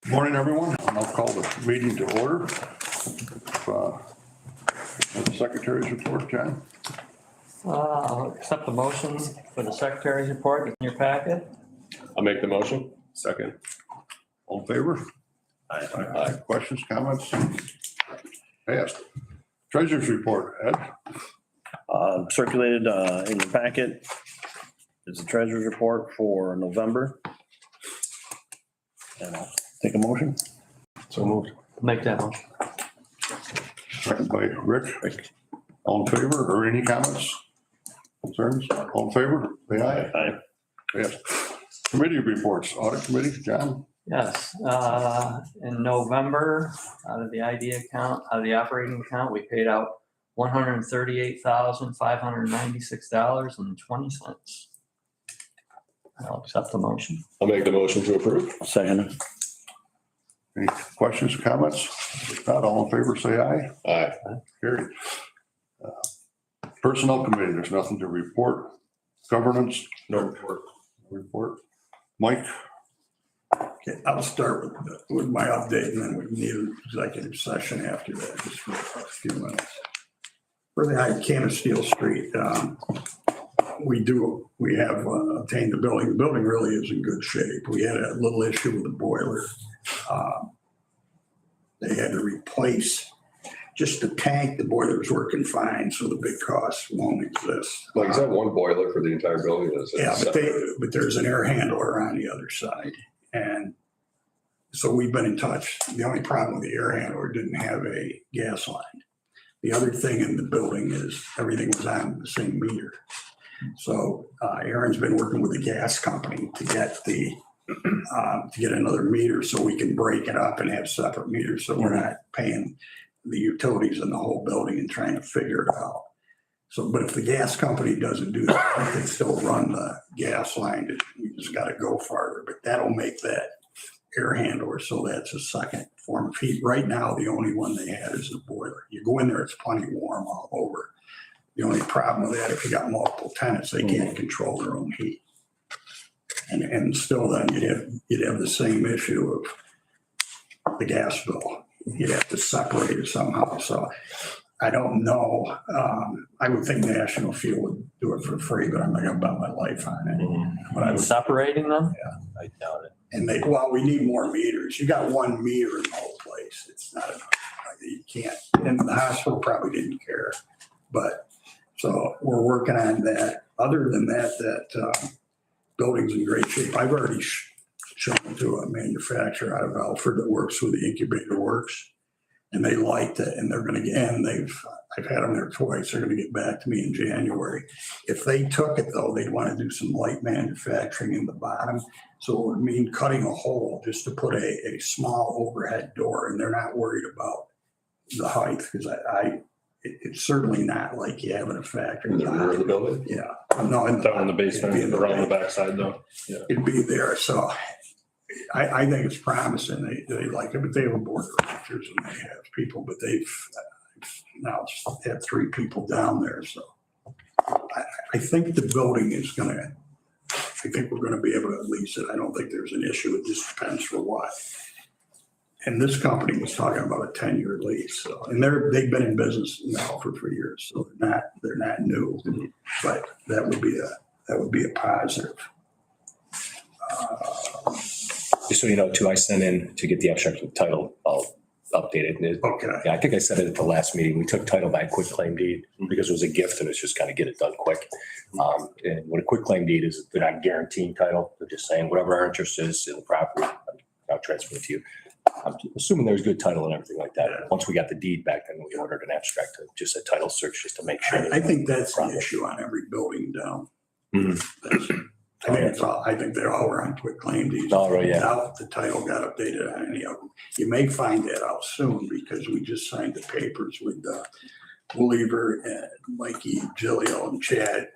Morning, everyone. I'll call the meeting to order. The secretary's report, John. I'll accept the motion for the secretary's report in your packet. I'll make the motion. Second. All in favor? Aye. Questions, comments? Passed. Treasurer's report, Ed. Circulated in your packet is the treasurer's report for November. And I'll take a motion. So moved. Make that motion. Second by Rick. All in favor or any comments? Concerns? All in favor? Say aye. Aye. Passed. Committee reports, audit committee, John. Yes, in November, out of the operating account, we paid out $138,596.20. I'll accept the motion. I'll make the motion to approve. Second. Any questions, comments? If not, all in favor, say aye. Aye. Carried. Personnel committee, there's nothing to report. Governance, No report. report. Mike, Okay, I'll start with my update and then we need an executive session after that, just for a few minutes. For the Canasteel Street, we have obtained the building. The building really is in good shape. We had a little issue with the boiler. They had to replace just the tank. The boiler was working fine, so the big cost won't exist. Like, is that one boiler for the entire building? Is it Yeah, separate? but there's an air handler on the other side. And so we've been in touch. The only problem with the air handler didn't have a gas line. The other thing in the building is everything was on the same meter. So Aaron's been working with the gas company to get another meter so we can break it up and have separate meters. So we're not paying the utilities in the whole building and trying to figure it out. So, but if the gas company doesn't do that, they can still run the gas line. You just got to go farther, but that'll make that air handler. So that's a second form of heat. Right now, the only one they had is the boiler. You go in there, it's plenty warm all over. The only problem with that, if you got multiple tenants, they can't control their own heat. And still then you'd have the same issue of the gas bill. You'd have to separate it somehow. So I don't know. I would think National Fuel would do it for free, but I'm not going to bet my life on it. But I would, Separating them? I doubt it. and we need more meters. You got one meter in the whole place. It's not enough. You can't. And the hospital probably didn't care. But so we're working on that. Other than that, building's in great shape. I've already shown it to a manufacturer out of Alfred that works with the incubator works. And they liked it, and they're going to get, and I've had them there twice. They're going to get back to me in January. If they took it though, they'd want to do some light manufacturing in the bottom. So it would mean cutting a hole just to put a small overhead door, and they're not worried about the height because it's certainly not like you have in a factory. In the rear of the building? Yeah. No, Down in the basement, it'd be around the backside though? Yeah. It'd be there. So I think it's promising. They like it, but they have a board of directors and they have people, but they've now had 3 people down there. So I think the building is I think we're going to be able to lease it. I don't think there's an issue. It just depends for what. And this company was talking about a 10-year lease. So, and they've been in business now for 3 years. So they're not new, but that would be a positive. Just so you know, too, I sent in to get the abstract with title. I'll update it. Okay. Yeah, I think I said it at the last meeting. We took title by quick claim deed because it was a gift and it's just kind of get it done quick. And what a quick claim deed is, they're not guaranteeing title. They're just saying whatever our interest is in the property, I'll transfer it to you. I'm assuming there's good title and everything like that. Yeah. Once we got the deed back, then we ordered an abstract, just a title search just to make sure. I think that's the issue on every building down. I think they're all on quick claim deeds. Oh, right, yeah. Now the title got updated on any of them. You may find that out soon because we just signed the papers with Weaver and Mikey Gillio and Chad.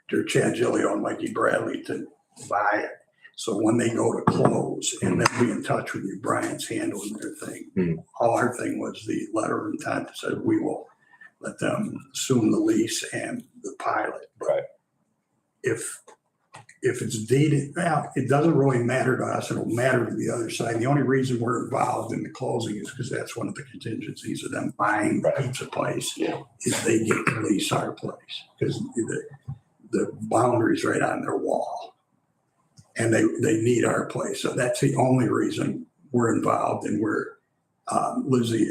They're Chad Gillio and Mikey Bradley to buy it. So when they go to close, and they'll be in touch with you, Brian's handling their thing. All our thing was the letter of intent that said we will let them assume the lease and the pilot. But Right. if if it's deeded, well, it doesn't really matter to us. It'll matter to the other side. The only reason we're involved in the closing is because that's one of the contingencies of them buying the pizza place. Yeah. Is they get to lease our place because the boundary's right on their wall. And they need our place. So that's the only reason we're involved, and Lizzie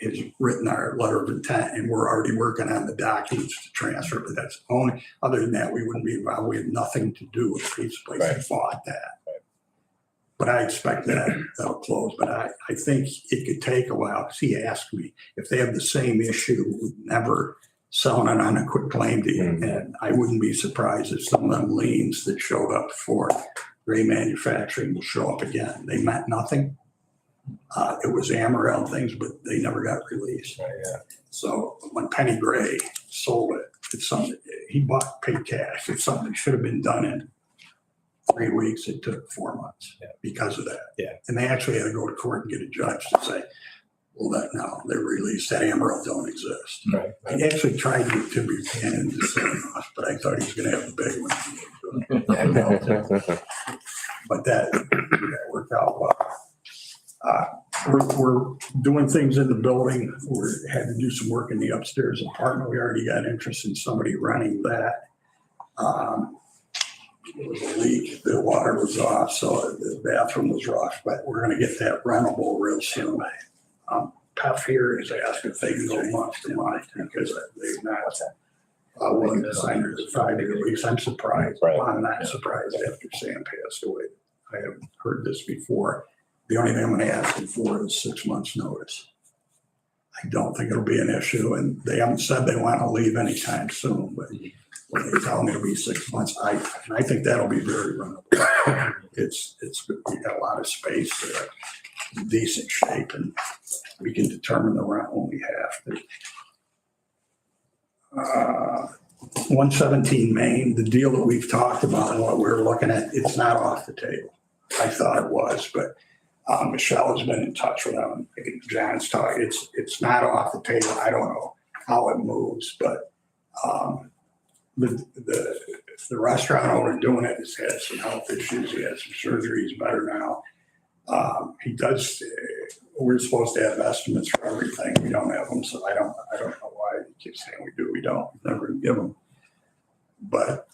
has written our letter of intent, and we're already working on the documents to transfer. But that's only, other than that, we wouldn't be involved. We have nothing to do with the pizza place. They bought that. But I expect that'll close. But I think it could take a while, because he asked me if they have the same issue with never selling it on a quick claim deed. And I wouldn't be surprised if some of them liens that showed up for Gray Manufacturing will show up again. They meant nothing. It was Amaral things, but they never got released. So when Penny Gray sold it, it's something he paid cash. It's something that should have been done in 3 weeks. It took 4 months because of that. Yeah. And they actually had to go to court and get a judge to say, well, that no, they released that Amaral don't exist. Right. I actually tried to get Tim Buchanan to sign off, but I thought he was going to have a big one. But that worked out well. We're doing things in the building. We had to do some work in the upstairs apartment. We already got interest in somebody running that. There was a leak. The water was off, so the bathroom was rough, but we're going to get that rentable real soon. Puff here is asking if they can go month to month because they've not willing to sign it at 5-year lease. I'm surprised. Right. Well, I'm not surprised after Sam passed away. I haven't heard this before. The only thing I'm going to ask them for is 6 months notice. I don't think it'll be an issue, and they haven't said they want to leave anytime soon, but when they tell me it'll be 6 months, I think that'll be very runnable. It's we got a lot of space there, decent shape, and we can determine the rent when we have to. 117 Main, the deal that we've talked about and what we're looking at, it's not off the table. I thought it was, but Michelle has been in touch with them. I think John's talking. It's not off the table. I don't know how it moves, but the restaurant owner doing it has had some health issues. He had some surgery. He's better now. He does. We're supposed to have estimates for everything. We don't have them, so I don't know why he keeps saying we do. We don't. We never give them. But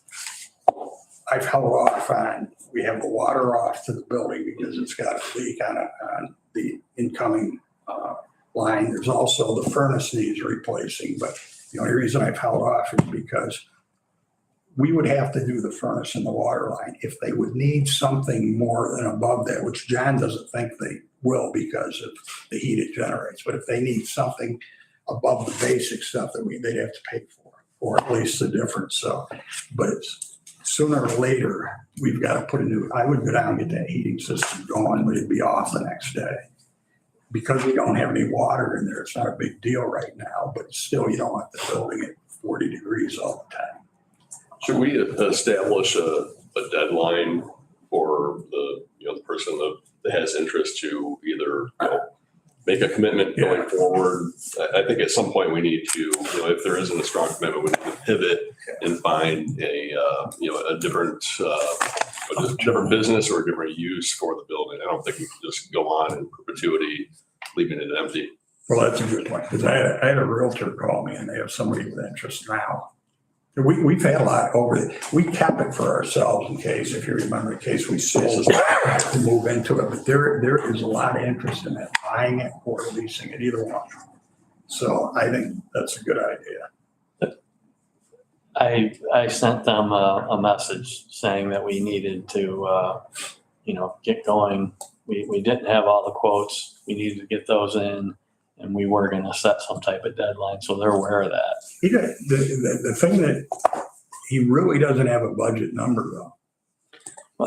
I've held off on. We have the water off to the building because it's got a leak on the incoming line. There's also the furnace needs replacing, but the only reason I've held off is because we would have to do the furnace and the water line. If they would need something more than above that, which John doesn't think they will because of the heat it generates, but if they need something above the basic stuff that they'd have to pay for, or at least the difference. So, but it's, sooner or later, we've got to put I would go down and get that heating system going, but it'd be off the next day. Because we don't have any water in there, it's not a big deal right now, but still you don't want the building at 40 degrees all the time. Should we establish a deadline for the person that has interest to either make a commitment going forward? I think at some point we need to, if there isn't a strong commitment, we need to pivot and find a different business or a different use for the building. I don't think we can just go on in perpetuity, leaving it empty. Well, that's a good point, because I had a realtor call me and they have somebody with interest now. We've had a lot we kept it for ourselves in case, if you remember, in case we sold to move into it. But there is a lot of interest in it, buying it or leasing it, either one. So I think that's a good idea. I sent them a message saying that we needed to, get going. We didn't have all the quotes. We needed to get those in, and we were going to set some type of deadline. So they're aware of that. The thing that he really doesn't have a budget number though.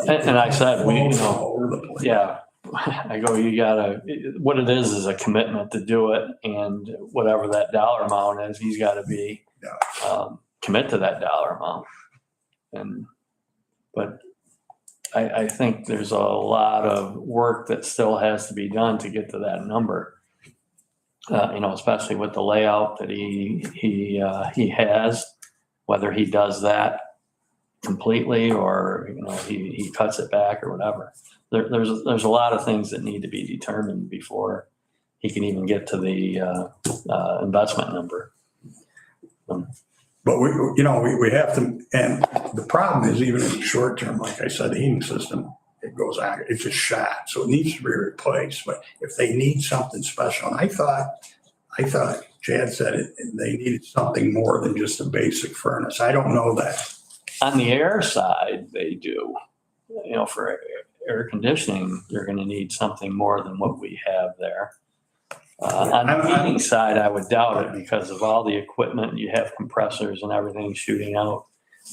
And I said, all over the place. yeah, I go, you gotta, what it is a commitment to do it, and whatever that dollar amount is, he's got to be commit to that dollar amount. But I think there's a lot of work that still has to be done to get to that number. Especially with the layout that he has, whether he does that completely, or, he cuts it back or whatever. There's a lot of things that need to be determined before he can even get to the investment number. But we have to, and the problem is even in the short term, like I said, the heating system, it goes out, it's a shot, so it needs to be replaced. But if they need something special, and I thought Chad said it, they needed something more than just a basic furnace. I don't know that. On the air side, they do. For air conditioning, you're going to need something more than what we have there. On the heating side, I would doubt it because of all the equipment. You have compressors and everything shooting out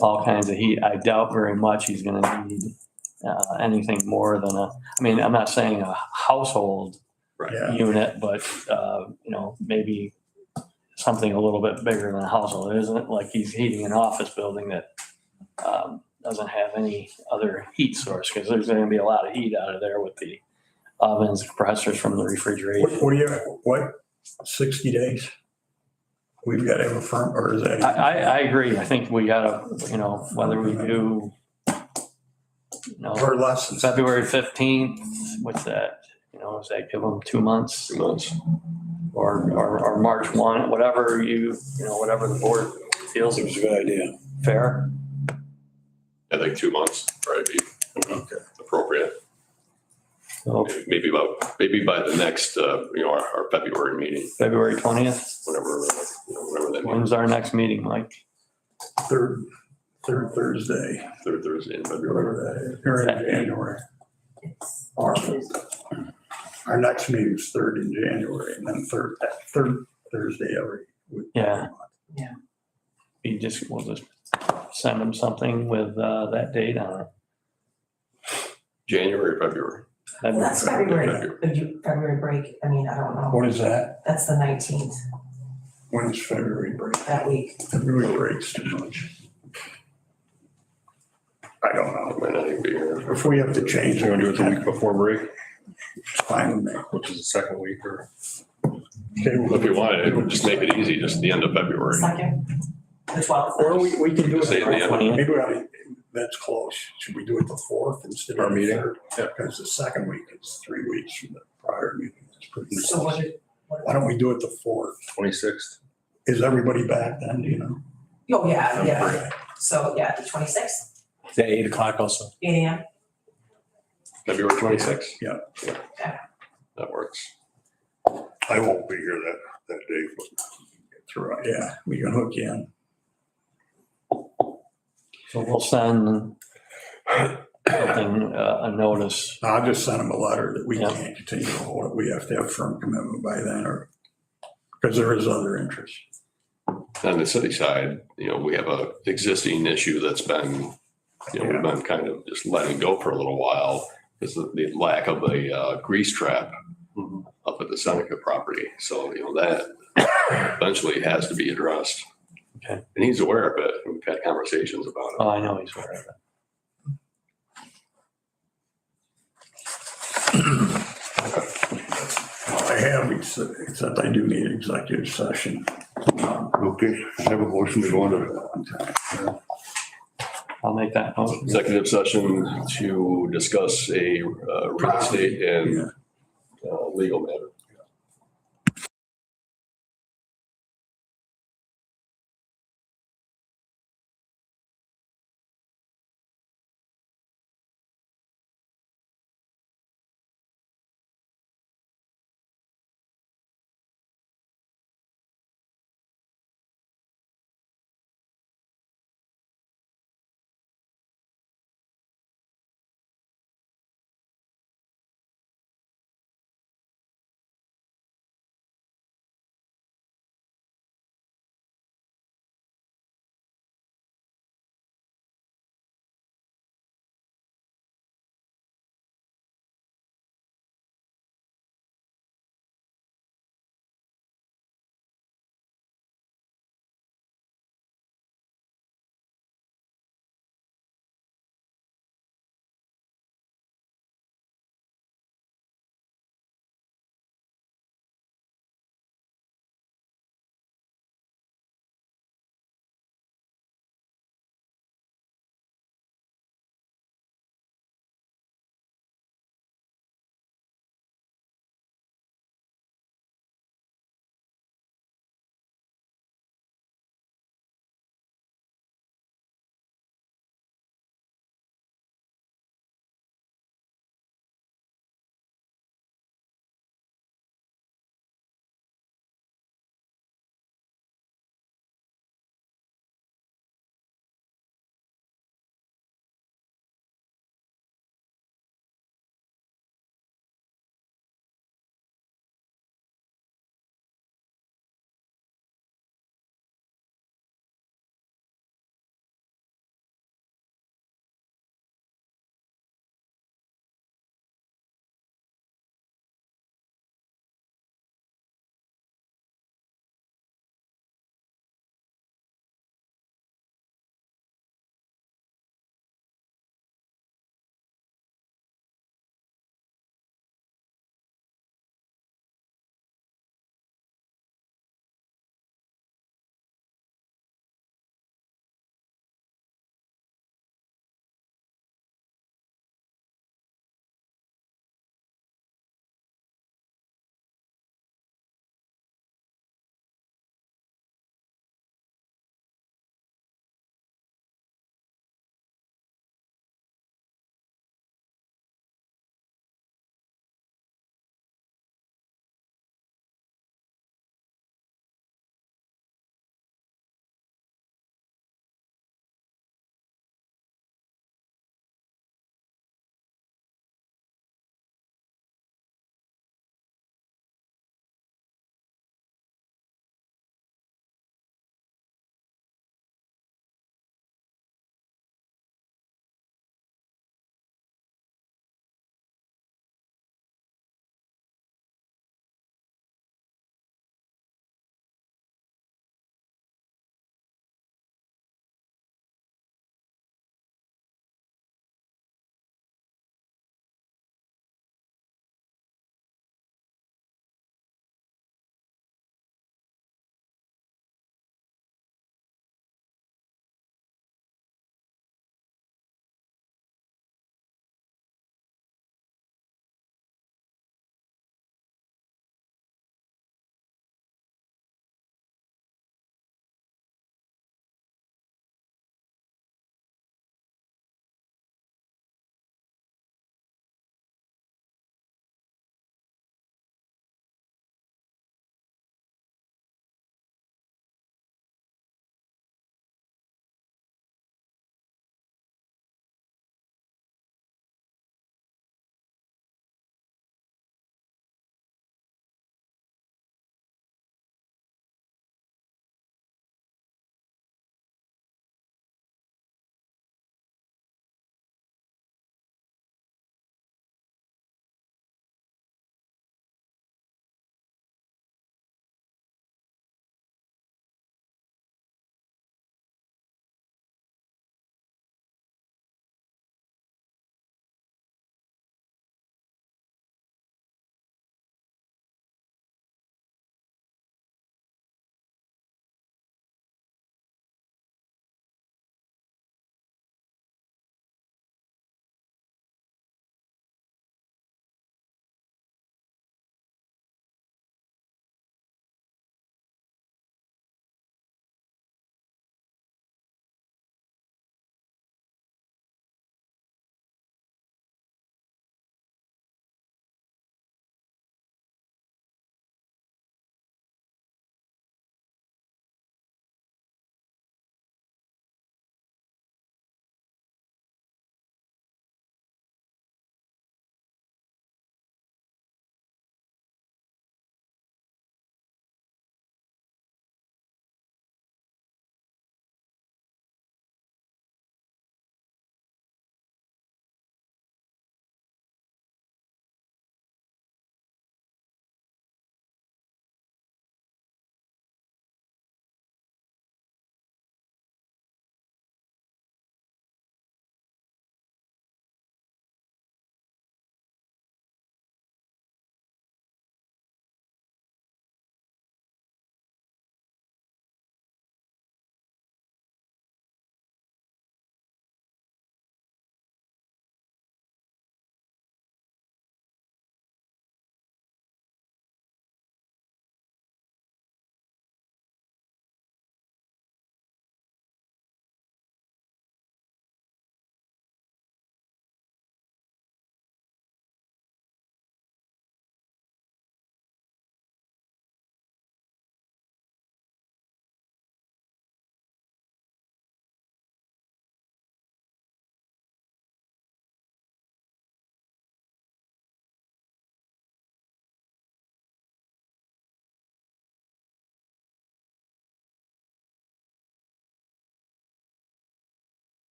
all kinds of heat. I doubt very much he's going to need anything more than I'm not saying a household Yeah. unit, but, maybe something a little bit bigger than a household. It isn't like he's heating an office building that doesn't have any other heat source, because there's going to be a lot of heat out of there with the ovens, compressors from the refrigeration. What, 60 days? We've got to have a firm, or is that? I agree. I think we gotta, whether we do, Or less than. February 15th, what's that? Does that give them 2 months? 2 months. Or March 1, whatever whatever the board feels Seems is a good idea. fair. I think 2 months, right, be appropriate. So Maybe by the next, our February meeting, February 20th, whenever that meeting, when's our next meeting, Mike? Third Thursday, third Thursday in February. or in January. Our next meeting's third in January, and then third Thursday every week. Yeah. Yeah. We'll just send them something with that date on it. January, February. Well, that's February break. I don't know. What is that? That's the 19th, When is February break? that week. February breaks too much. I don't I know. might not even be here. If we have to change You it, want to do it the week before break, it's fine with me. which is the second week, or? If you wanted, it would just make it easy, just the end of February. Second, the 12th. Or we can do Just say it, the end. maybe that's close. Should we do it the 4th instead of Our the meeting? 3rd? Yeah. Because the second week is 3 weeks from the prior meeting. It's pretty So close. Why don't we do it the 4th? 26th. Is everybody back then, do you know? Oh, yeah. So, the 26th, Is that 8 o'clock also? 8 a.m. February 26th? Yeah. That works. I won't be here that day, but Through, yeah, we can hook you in. So we'll send something, a notice. I'll just send them a letter that we Yeah. can't continue to hold it. We have to have firm commitment by then, or, because there is other interest. On the city side, we have a existing issue that's been, we've been kind of just letting go for a little while, is the lack of a grease trap up at the Seneca property. So, that eventually has to be addressed. Okay. And he's aware of it. We've had conversations about it. Oh, I know he's aware of it. I have, except I do need executive session. okay, I have a motion to go into I'll make that motion. Executive session to discuss a real estate and legal matter.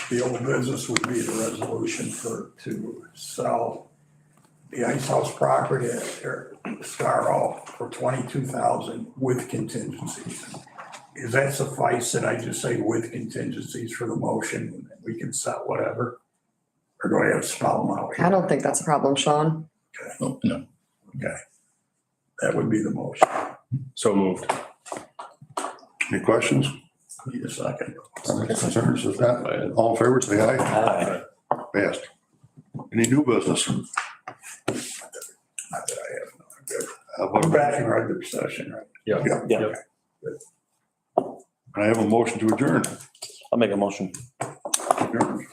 the old business would be the resolution to sell the Ice House property or Star Hall for 22,000 with contingencies. Does that suffice that I just say with contingencies for the motion and we can set whatever? Or do I have to spell them out I here? don't think that's a problem, Sean. Oh, no. Okay. That would be the motion. So moved. Any questions? Need a second. Concerns with that? All in favor, say aye. Aye. Passed. Any new business? Not that I have, no, I'm good. How We're about- back in regular session, right? Yeah. Yeah. Can I have a motion to adjourn? I'll make a motion. Adjourn.